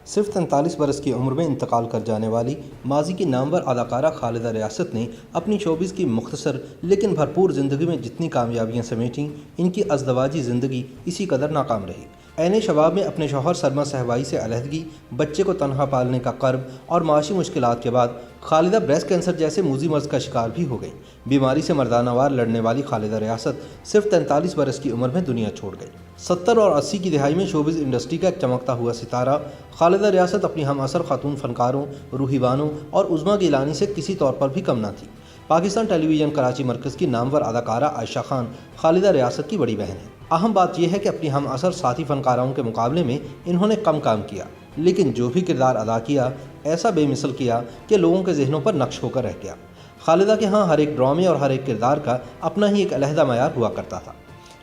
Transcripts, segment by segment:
सिर्फ 43 बरस की उम्र में इंतकाल कर जाने वाली माजी की नामवर अदाकारा खालिदा रियासत ने अपनी शोबिस की मुख्तसर लेकिन भरपूर ज़िंदगी में जितनी कामयाबियां समेटीं, इनकी अज़दवाजी ज़िंदगी इसी कदर नाकाम रही। ऐने शबाब में अपने शौहर सरमा सहवाई से अलहदगी, बच्चे को तनहा पालने का कर्ब और माशी मुश्किलात के बाद खालिदा ब्रेस्ट कैंसर जैसे मूजी मर्ज का शिकार भी हो गई। बीमारी से मर्दानावार लड़ने वाली खालिदा रियासत सिर्फ 43 बरस की उम्र में दुनिया छोड़ गई। 70 और 80 की दिहाई में शोबिज़ इंडस्ट्री का एक चमकता हुआ सितारा खालिदा रियासत अपनी हम असर खातून फनकारों, रूहीबानों और उज़्मा गिलानी से किसी तौर पर भी कम न थी। पाकिस्तान टेलीविज़न कराची मरकज़ की नामवर अदाकारा आयशा खान खालिदा रियासत की बड़ी बहन है। अहम बात यह है कि अपनी हम असर साथी फनकारों के मुकाबले में इन्होंने कम काम किया, लेकिन जो भी किरदार अदा किया ऐसा बेमिसल किया कि लोगों के जहनों पर नक्श होकर रह गया। खालिदा के यहाँ हर एक ड्रामे और हर एक किरदार का अपना ही एक अलहदा मयार हुआ करता था।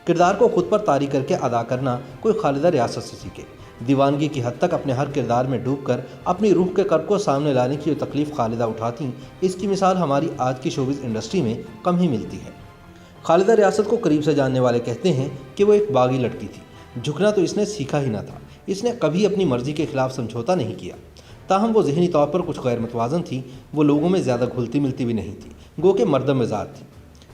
किरदार को खुद पर तारी करके अदा करना कोई खालिदा रियासत से सीखे। दीवानगी की हद तक अपने हर किरदार में डूबकर अपनी रूह के कर्ब को सामने लाने की जो तकलीफ़ खालिदा उठाती, इसकी मिसाल हमारी आज की शोबिज़ इंडस्ट्री में कम ही मिलती है। खालिदा रियासत को करीब से जानने वाले कहते हैं कि वो एक बागी लड़की थी। झुकना तो इसने सीखा ही ना था। इसने कभी अपनी मर्जी के खिलाफ समझौता नहीं किया। ताहम वो जहनी तौर पर कुछ गैर मतवाजन थी। वो लोगों में ज़्यादा घुलती मिलती भी नहीं थी, गो के मर्दम मिजाज थी।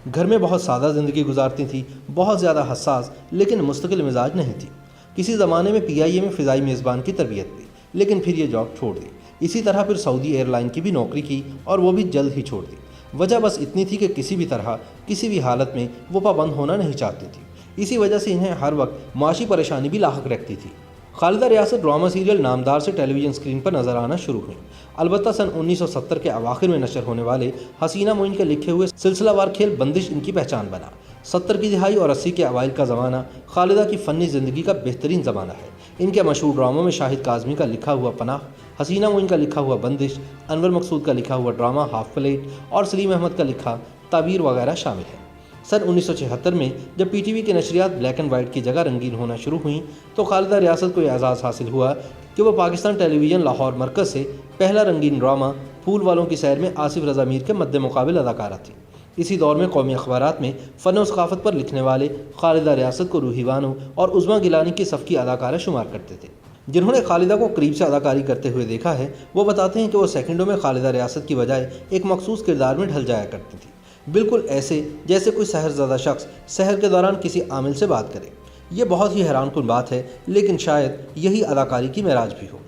घर में बहुत सादा ज़िंदगी गुजारती थी, बहुत ज़्यादा हसास लेकिन मुस्तकिल मिजाज नहीं थी। किसी ज़माने में PIA में फ़िज़ाई मेज़बान की तरबियत दी, लेकिन फिर ये जॉब छोड़ दी। इसी तरह फिर सऊदी एयरलाइन की भी नौकरी की और वो भी जल्द ही छोड़ दी। वजह बस इतनी थी कि किसी भी तरह किसी भी हालत में वो पाबंद होना नहीं चाहती थी। इसी वजह से इन्हें हर वक्त माशी परेशानी भी लाहक रखती थी। खालिदा रियासत ड्रामा सीरियल नामदार से टेलीविज़न स्क्रीन पर नजर आना शुरू हुई। अलबत्ता सन 1970 के अवाखिर में नशर होने वाले हसीना मोइन के लिखे हुए सिलसिलावार खेल बंदिश इनकी पहचान बना। 70 की दिहाई और 80 के अवाइल का ज़माना खालिदा की फ़नी ज़िंदगी का बेहतरीन ज़माना है। इनके मशहूर ड्रामों में शाहिद काज़मी का लिखा हुआ पनाह, हसीना मोइन का लिखा हुआ बंदिश, अनवर मकसूद का लिखा हुआ ड्रामा हाफ प्लेट और सलीम अहमद का लिखा ताबीर वगैरह शामिल है। सन 1976 में जब PTV की नशरियात ब्लैक एंड वाइट की जगह रंगीन होना शुरू हुई तो खालिदा रियासत को यह एजाज़ हासिल हुआ कि वह पाकिस्तान टेलीविज़न लाहौर मरकज़ से पहला रंगीन ड्रामा फूल वालों की सैर में आसिफ रज़ा मीर के मद्दे मुकाबिल अदाकारा थी। इसी दौर में कौमी अखबारात में फ़न और सकाफ़त पर लिखने वाले खालिदा रियासत को रूहीबानों और उज़्मा गिलानी की सफ़ की अदाकारा शुमार करते थे। जिन्होंने खालिदा को करीब से अदाकारी करते हुए देखा है वो बताते हैं कि वो सेकंडों में खालिदा रियासत की बजाय एक मखसूस किरदार में ढल जाया करती थी, बिल्कुल ऐसे जैसे कोई सहरज़दा शख्स सहर के दौरान किसी आमिल से बात करे। ये बहुत ही हैरानकुन बात है, लेकिन शायद यही अदाकारी की मेराज भी हो।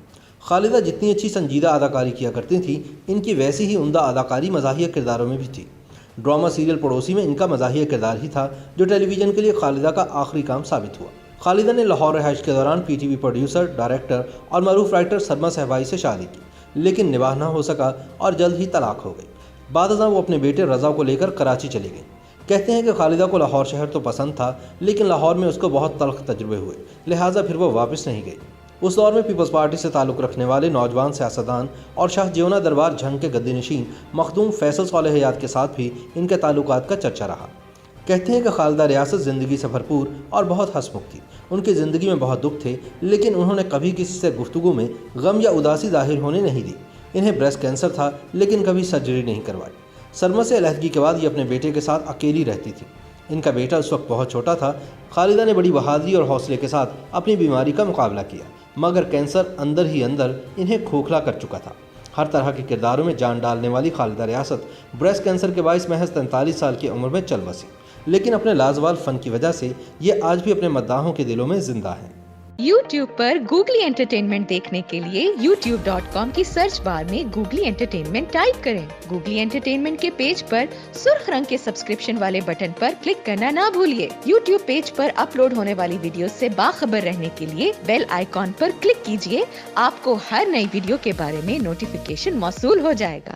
खालिदा जितनी अच्छी संजीदा अदाकारी किया करती थी, इनकी वैसी ही उम्दा अदाकारी मज़ाहिया किरदारों में भी थी। ड्रामा सीरियल पड़ोसी में इनका मज़ाहिया किरदार ही था जो टेलीविज़न के लिए खालिदा का आखिरी काम साबित हुआ। खालिदा ने लाहौर रहाइश के दौरान PTV प्रोड्यूसर, डायरेक्टर और मरूफ राइटर सरमा सहवाई से शादी की, लेकिन निभाह ना हो सका और जल्द ही तलाक हो गई। बाद अज़ां वो अपने बेटे रज़ा को लेकर कराची चली गई। कहते हैं कि खालिदा को लाहौर शहर तो पसंद था, लेकिन लाहौर में उसको बहुत तल्ख तजुर्बे हुए, लिहाजा फिर वो वापस नहीं गई। उस दौर में पीपल्स पार्टी से ताल्लुक़ रखने वाले नौजवान सियासतदान और शाह जियोना दरबार झंग के गद्दी नशीन मखदूम फैसल सालेह हयात के साथ भी इनके ताल्लुकात का चर्चा रहा। कहते हैं कि खालिदा रियासत ज़िंदगी से भरपूर और बहुत हंसमुख थी। उनकी ज़िंदगी में बहुत दुख थे, लेकिन उन्होंने कभी किसी से गुफ्तगू में गम या उदासी जाहिर होने नहीं दी। इन्हें ब्रेस्ट कैंसर था, लेकिन कभी सर्जरी नहीं करवाई। सरमा से अलहदगी के बाद ये अपने बेटे के साथ अकेली रहती थी। इनका बेटा उस वक्त बहुत छोटा था। खालिदा ने बड़ी बहादुरी और हौसले के साथ अपनी बीमारी का मुकाबला किया, मगर कैंसर अंदर ही अंदर इन्हें खोखला कर चुका था। हर तरह के किरदारों में जान डालने वाली खालिदा रियासत ब्रेस्ट कैंसर के बायस महज 43 साल की उम्र में चल बसी, लेकिन अपने लाजवाब फ़न की वजह से ये आज भी अपने मद्दाहों के दिलों में जिंदा हैं। YouTube पर गूगली एंटरटेनमेंट देखने के लिए youtube.com की सर्च बार में गूगली एंटरटेनमेंट टाइप करें। गूगली एंटरटेनमेंट के पेज पर सुर्ख रंग के सब्सक्रिप्शन वाले बटन पर क्लिक करना ना भूलिए। YouTube पेज पर अपलोड होने वाली वीडियो से बाखबर रहने के लिए बेल आइकॉन पर क्लिक कीजिए। आपको हर नई वीडियो के बारे में नोटिफिकेशन मौसूल हो जाएगा।